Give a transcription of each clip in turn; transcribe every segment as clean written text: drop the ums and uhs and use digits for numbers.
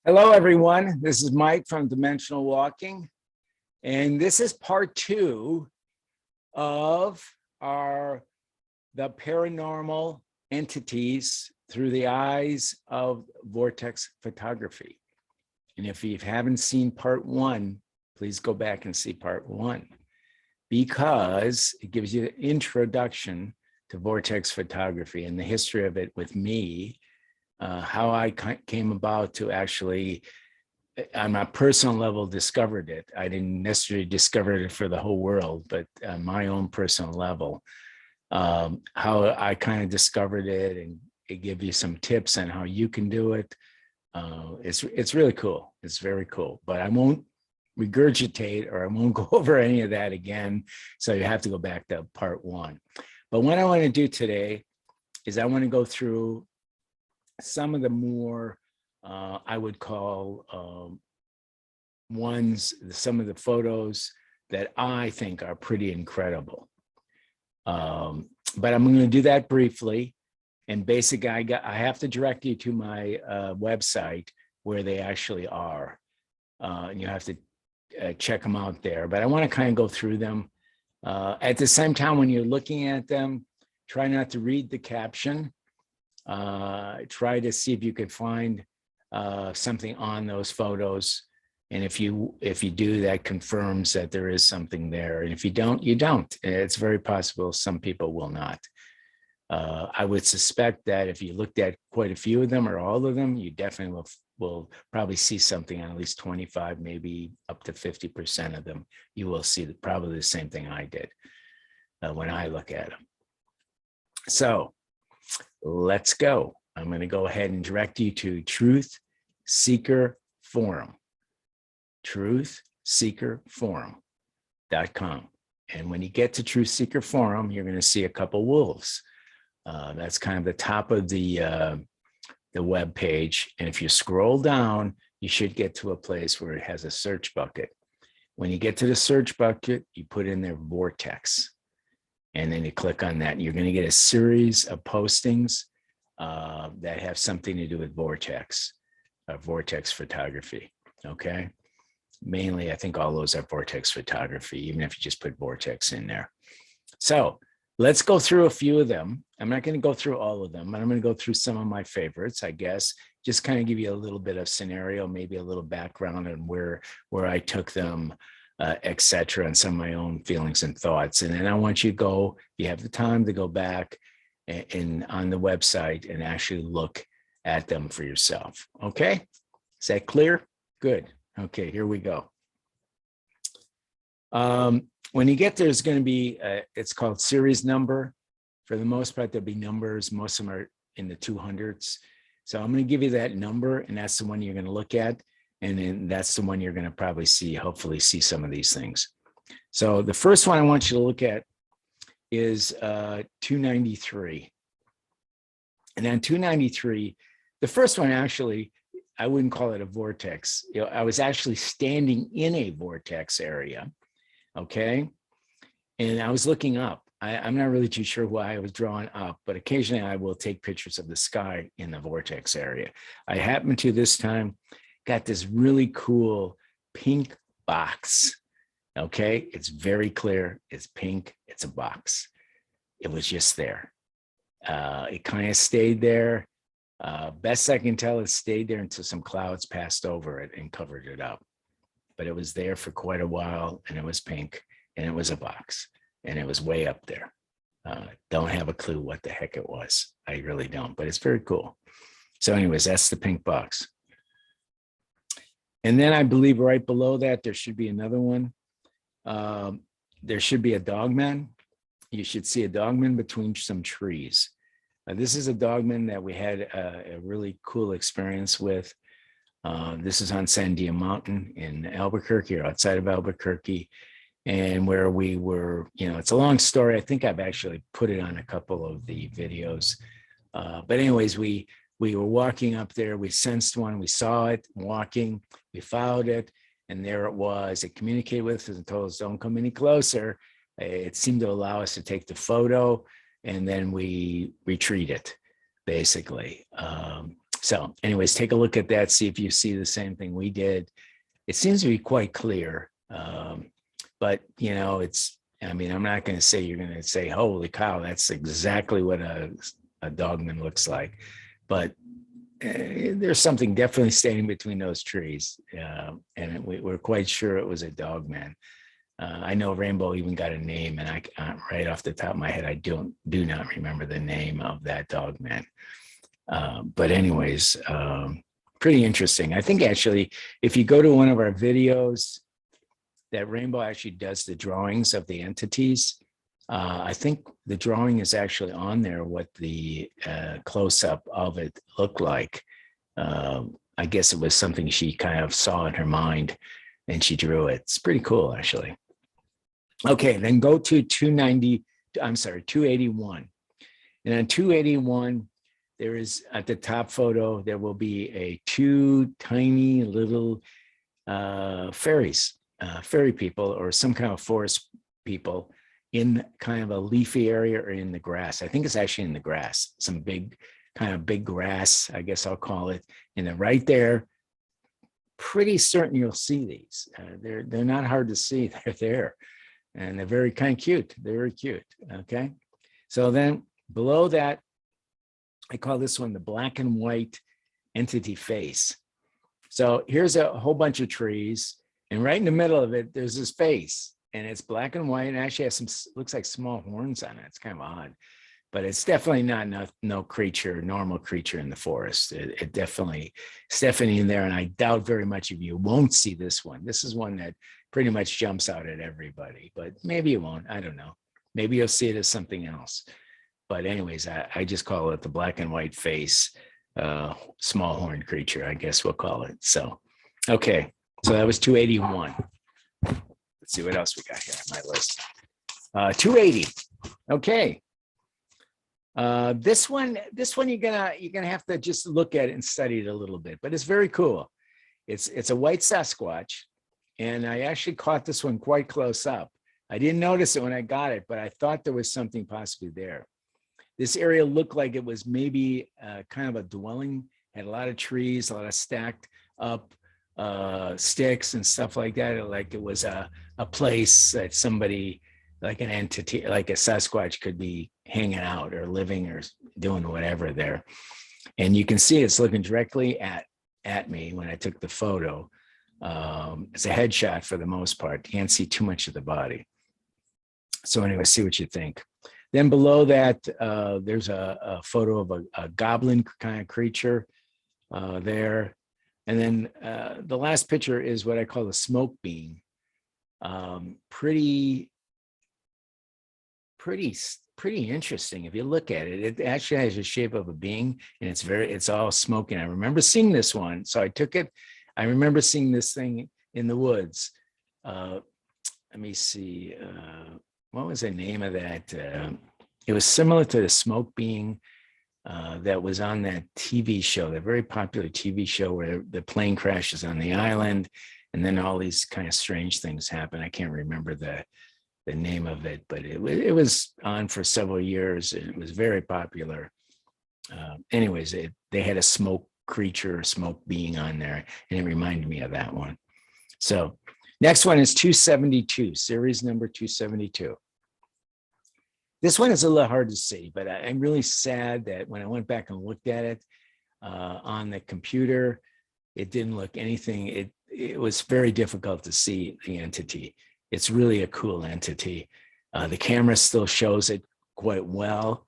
Hello, everyone. This is Mike from Dimensional Walking, and this is part 2 of the paranormal entities through the eyes of Vortex photography. And if you haven't seen part 1, please go back and see part 1 because it gives you an introduction to Vortex photography and the history of it with me. How I came about to actually, on a personal level, discovered it. I didn't necessarily discover it for the whole world, but on my own personal level, how I kind of discovered it, and it gives you some tips on how you can do it. It's really cool. It's very cool, but I won't regurgitate or I won't go over any of that again. So you have to go back to part 1. But what I want to do today is I want to go through some of the more, I would call some of the photos that I think are pretty incredible. But I'm going to do that briefly. And basically, I have to direct you to my website where they actually are. And you have to check them out there. But I want to kind of go through them. At the same time, when you're looking at them, try not to read the caption. Try to see if you could find something on those photos. And if you do, that confirms that there is something there. And if you don't, you don't. It's very possible some people will not. I would suspect that if you looked at quite a few of them or all of them, you definitely will probably see something on at least 25, maybe up to 50% of them. You will see probably the same thing I did when I look at them. So let's go. I'm going to go ahead and direct you to Truth Seeker Forum, truthseekerforum.com. And when you get to Truth Seeker Forum, you're going to see a couple wolves. That's kind of the top of the web page. And if you scroll down, you should get to a place where it has a search bucket. When you get to the search bucket, you put in there Vortex. And then you click on that, and you're going to get a series of postings that have something to do with Vortex photography. Okay. Mainly, I think all those are Vortex photography, even if you just put Vortex in there. So let's go through a few of them. I'm not going to go through all of them, but I'm going to go through some of my favorites, I guess, just kind of give you a little bit of scenario, maybe a little background on where I took them, etc., and some of my own feelings and thoughts. And then I want you to go, if you have the time, to go back and on the website and actually look at them for yourself. Okay, is that clear? Good. Okay, here we go. When you get there, there's going to be it's called series number. For the most part, there'll be numbers. Most of them are in the 200s. So I'm going to give you that number, and that's the one you're going to look at. And then that's the one you're going to probably see, hopefully see some of these things. So the first one I want you to look at is 293. And on 293, the first one actually, I wouldn't call it a vortex. You know, I was actually standing in a vortex area, okay? And I was looking up. I'm not really too sure why I was drawing up, but occasionally I will take pictures of the sky in the vortex area. I happened to this time, got this really cool pink box. Okay, it's very clear. It's pink. It's a box. It was just there. It kind of stayed there. Best I can tell, it stayed there until some clouds passed over it and covered it up. But it was there for quite a while, and it was pink, and it was a box, and it was way up there. Don't have a clue what the heck it was. I really don't, but it's very cool. So anyways, that's the pink box. And then I believe right below that, there should be another one. There should be a Dogman. You should see a Dogman between some trees. This is a Dogman that we had a really cool experience with. This is on Sandia Mountain in Albuquerque, or outside of Albuquerque. And where we were, you know, it's a long story. I think I've actually put it on a couple of the videos. But anyways, we were walking up there. We sensed one. We saw it walking. We followed it. And there it was. It communicated with us and told us, don't come any closer. It seemed to allow us to take the photo. And then we retreated, basically. So anyways, take a look at that, see if you see the same thing we did. It seems to be quite clear. But you know, I mean, I'm not going to say you're going to say, holy cow, that's exactly what a dogman looks like. But there's something definitely standing between those trees. And we're quite sure it was a dogman. I know Rainbow even got a name, and I right off the top of my head, I do not remember the name of that dogman. But anyways, pretty interesting. I think actually, if you go to one of our videos, that Rainbow actually does the drawings of the entities. I think the drawing is actually on there, what the close-up of it looked like. I guess it was something she kind of saw in her mind and she drew it. It's pretty cool, actually. Okay, then go to 281. And on 281, there is at the top photo, there will be two tiny little fairies, fairy people, or some kind of forest people in kind of a leafy area or in the grass. I think it's actually in the grass, some big grass, I guess I'll call it. And they're right there. Pretty certain you'll see these. They're not hard to see. They're there. And they're very kind of cute. They're very cute. Okay. So then below that, I call this one the black and white entity face. So here's a whole bunch of trees. And right in the middle of it, there's this face. And it's black and white. And actually has some, looks like small horns on it. It's kind of odd. But it's definitely not no creature, normal creature in the forest. It definitely, it's definitely in there. And I doubt very much if you won't see this one. This is one that pretty much jumps out at everybody, but maybe you won't. I don't know. Maybe you'll see it as something else. But anyways, I just call it the black and white face, small horned creature, I guess we'll call it. So, okay. So that was 281. Let's see what else we got here on my list. 280. Okay. This one you're gonna have to just look at it and study it a little bit, but it's very cool. It's a white Sasquatch, and I actually caught this one quite close up. I didn't notice it when I got it, but I thought there was something possibly there. This area looked like it was maybe kind of a dwelling, had a lot of trees, a lot of stacked up sticks and stuff like that. Like it was a place that somebody, like an entity, like a Sasquatch, could be hanging out or living or doing whatever there. And you can see it's looking directly at me when I took the photo. It's a headshot for the most part. You can't see too much of the body. So anyway, see what you think. Then below that, there's a photo of a goblin kind of creature there. And then the last picture is what I call the smoke being. Pretty interesting. If you look at it, it actually has the shape of a being, and it's all smoking. I remember seeing this one. So I took it. I remember seeing this thing in the woods. Let me see. What was the name of that? It was similar to the smoke being that was on that TV show, the very popular TV show where the plane crashes on the island, and then all these kind of strange things happen. I can't remember the name of it, but it was on for several years. And it was very popular. Anyways, they had a smoke creature, smoke being on there, and it reminded me of that one. So next one is 272, series number 272. This one is a little hard to see, but I'm really sad that when I went back and looked at it on the computer, it didn't look anything. It was very difficult to see the entity. It's really a cool entity. The camera still shows it quite well,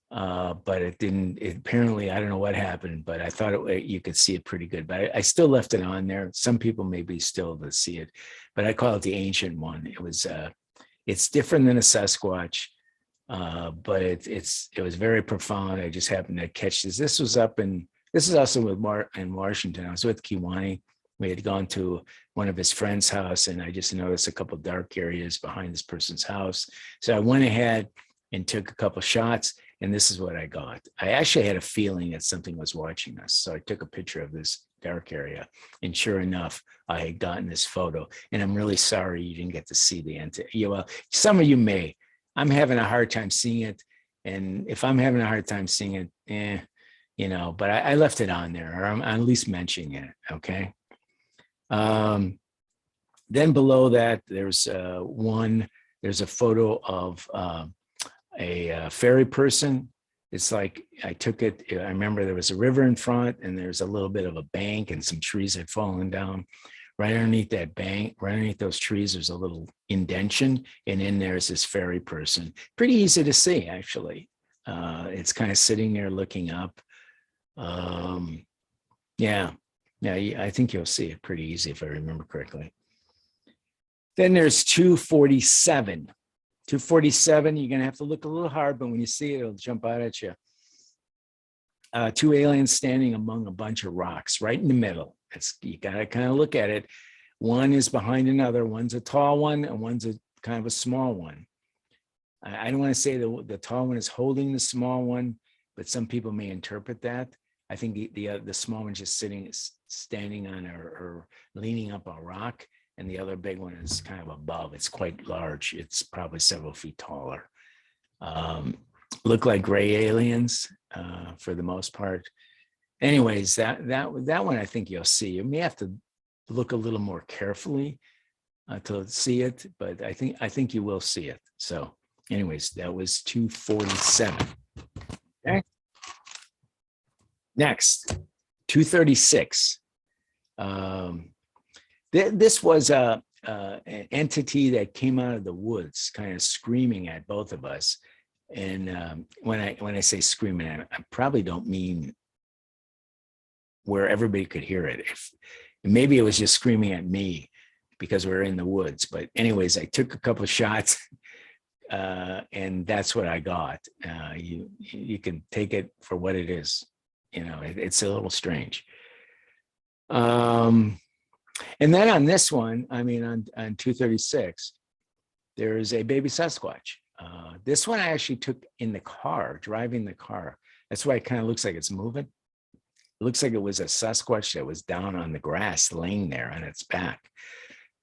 but it didn't. Apparently, I don't know what happened, but I thought you could see it pretty good. But I still left it on there. Some people maybe still to see it, but I call it the ancient one. It's different than a Sasquatch. But it was very profound. I just happened to catch this. This is also in Washington. I was with Kiwani. We had gone to one of his friend's house, and I just noticed a couple of dark areas behind this person's house. So I went ahead and took a couple of shots, and this is what I got. I actually had a feeling that something was watching us. So I took a picture of this dark area, and sure enough, I had gotten this photo. And I'm really sorry you didn't get to see the entity. Well, some of you may. I'm having a hard time seeing it. And if I'm having a hard time seeing it, but I left it on there, or I'm at least mentioning it. Okay. Then below that, there's a photo of a fairy person. It's like I took it. I remember there was a river in front, and there's a little bit of a bank, and some trees had fallen down. Right underneath that bank, right underneath those trees, there's a little indention, and in there's this fairy person. Pretty easy to see, actually. It's kind of sitting there looking up. Yeah, I think you'll see it pretty easy if I remember correctly. Then there's 247. 247, you're going to have to look a little hard, but when you see it, it'll jump out at you. Two aliens standing among a bunch of rocks right in the middle. You got to kind of look at it. One is behind another. One's a tall one, and one's a kind of a small one. I don't want to say the tall one is holding the small one, but some people may interpret that. I think the small one's just standing on or leaning up a rock, and the other big one is kind of above. It's quite large. It's probably several feet taller. Look like gray aliens for the most part. Anyways, that one I think you'll see. You may have to look a little more carefully to see it, but I think you will see it. So, anyways, that was 247. Okay. Next, 236. This was an entity that came out of the woods, kind of screaming at both of us. And when I say screaming, I probably don't mean where everybody could hear it. Maybe it was just screaming at me because we're in the woods. But anyways, I took a couple of shots, and that's what I got. You can take it for what it is. It's a little strange. And then on this one, on 236, there is a baby Sasquatch. This one I actually took in the car, driving the car. That's why it kind of looks like it's moving. It looks like it was a Sasquatch that was down on the grass, laying there on its back.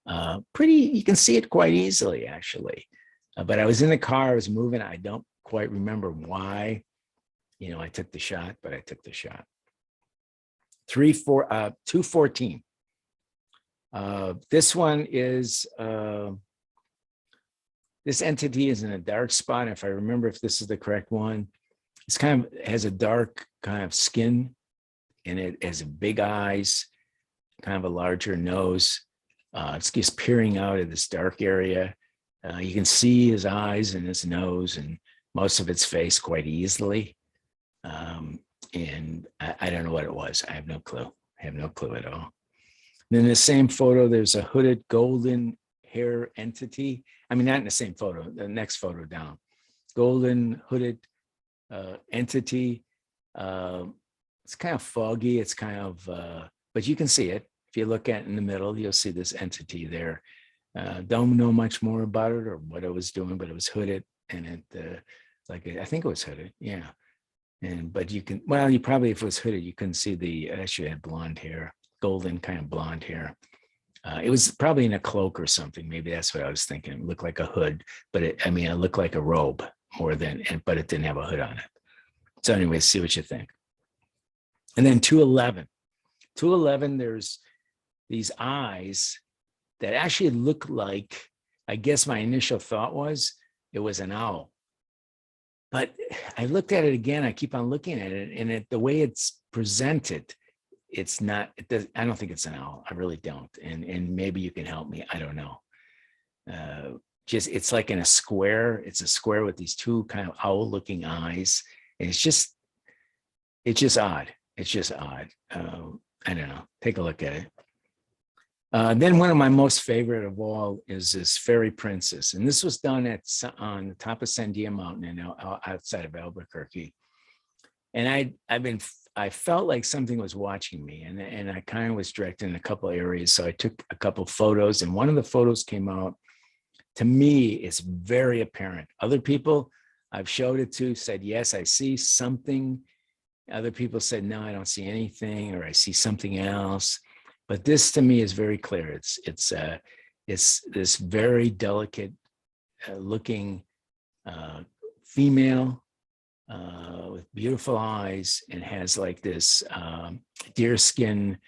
You can see it quite easily, actually. But I was in the car, I was moving. I don't quite remember why, I took the shot, but I took the shot. 214. This one is, this entity is in a dark spot. If I remember if this is the correct one, it's has a dark kind of skin, and it has big eyes, kind of a larger nose. It's just peering out of this dark area. You can see his eyes and his nose and most of its face quite easily. And I don't know what it was. I have no clue. At all. And in the same photo, there's a hooded golden hair entity. Not in the same photo, the next photo down. Golden hooded entity. It's kind of foggy. It's kind of, but you can see it. If you look at it in the middle, you'll see this entity there. Don't know much more about it or what it was doing, but it was hooded, and it, I think it was hooded. Yeah. But you probably, if it was hooded, you couldn't see actually had blonde hair, golden kind of blonde hair. It was probably in a cloak or something. Maybe that's what I was thinking. It looked like a hood, but it looked like a robe but it didn't have a hood on it. So anyway, see what you think. And then 211, there's these eyes that actually look like, I guess my initial thought was it was an owl. But I looked at it again. I keep on looking at it, and the way it's presented, it's not. I don't think it's an owl. I really don't. And maybe you can help me. I don't know. It's like in a square. It's a square with these two kind of owl-looking eyes, and it's just odd. It's just odd. I don't know. Take a look at it. Then one of my most favorite of all is this fairy princess, and this was done on the top of Sandia Mtn outside of Albuquerque. And I felt like something was watching me, and I kind of was directed in a couple of areas. So I took a couple of photos, and one of the photos came out. To me, it's very apparent. Other people I've showed it to said, yes, I see something. Other people said, no, I don't see anything, or I see something else. But this to me is very clear. It's this very delicate looking female with beautiful eyes and has like this deerskin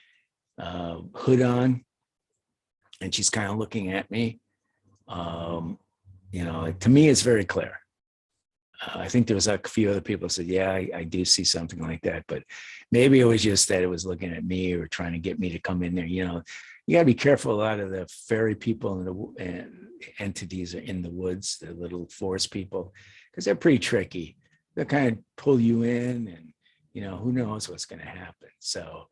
hood on. And she's kind of looking at me. You know, to me, it's very clear. I think there was a few other people who said, yeah, I do see something like that, but maybe it was just that it was looking at me or trying to get me to come in there. You know, you got to be careful. A lot of the fairy people and entities are in the woods, the little forest people, because they're pretty tricky. They'll kind of pull you in and, you know, who knows what's going to happen. So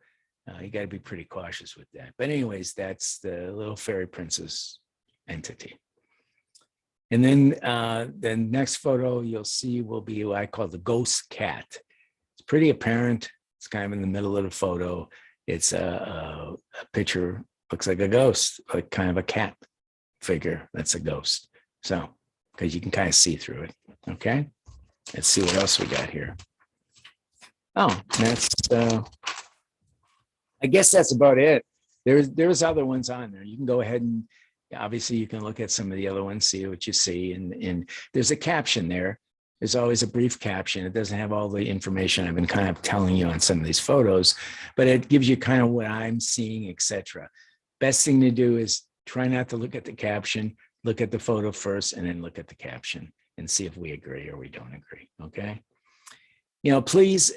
you got to be pretty cautious with that. But anyways, that's the little fairy princess entity. And then the next photo you'll see will be what I call the ghost cat. It's pretty apparent. It's kind of in the middle of the photo. It's a picture, looks like a ghost, like kind of a cat figure. That's a ghost. So, because you can kind of see through it. Okay. Let's see what else we got here. Oh, that's, I guess that's about it. There's other ones on there. You can go ahead and obviously you can look at some of the other ones, see what you see. And there's a caption there. There's always a brief caption. It doesn't have all the information I've been kind of telling you on some of these photos, but it gives you kind of what I'm seeing, etc. Best thing to do is try not to look at the caption, look at the photo first, and then look at the caption and see if we agree or we don't agree. Okay. You know, please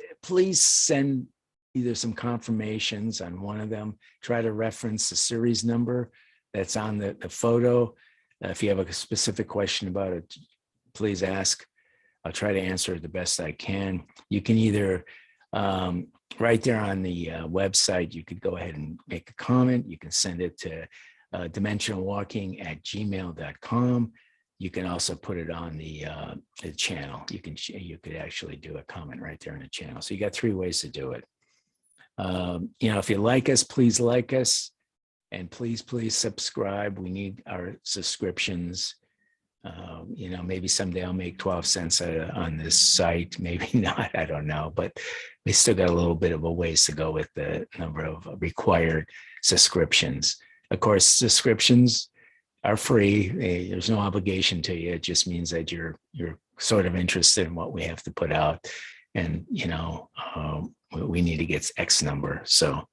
send either some confirmations on one of them. Try to reference the series number that's on the photo. If you have a specific question about it, please ask. I'll try to answer it the best I can. You can either, right there on the website, you could go ahead and make a comment. You can send it to dimensionalwalking@gmail.com. You can also put it on the channel. You could actually do a comment right there in the channel. So you got 3 ways to do it. You know, if you like us, please like us. And please subscribe. We need our subscriptions. You know, maybe someday I'll make 12 cents on this site. Maybe not, I don't know. But we still got a little bit of a ways to go with the number of required subscriptions. Of course, subscriptions are free. There's no obligation to you. It just means that you're sort of interested in what we have to put out. And, you know, we need to get X number. So,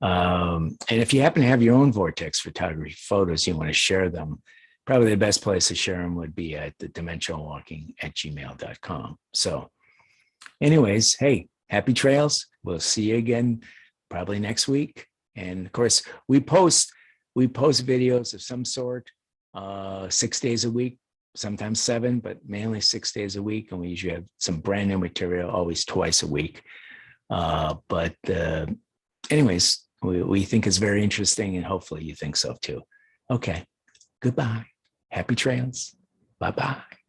and if you happen to have your own Vortex photography photos, you want to share them, probably the best place to share them would be at the dimensionalwalking@gmail.com. So anyways, hey, happy trails. We'll see you again probably next week. And of course, we post videos of some sort 6 days a week, sometimes 7, but mainly 6 days a week. And we usually have some brand new material, always twice a week. But anyways, we think it's very interesting, and hopefully you think so too. Okay, goodbye. Happy trails. Bye-bye.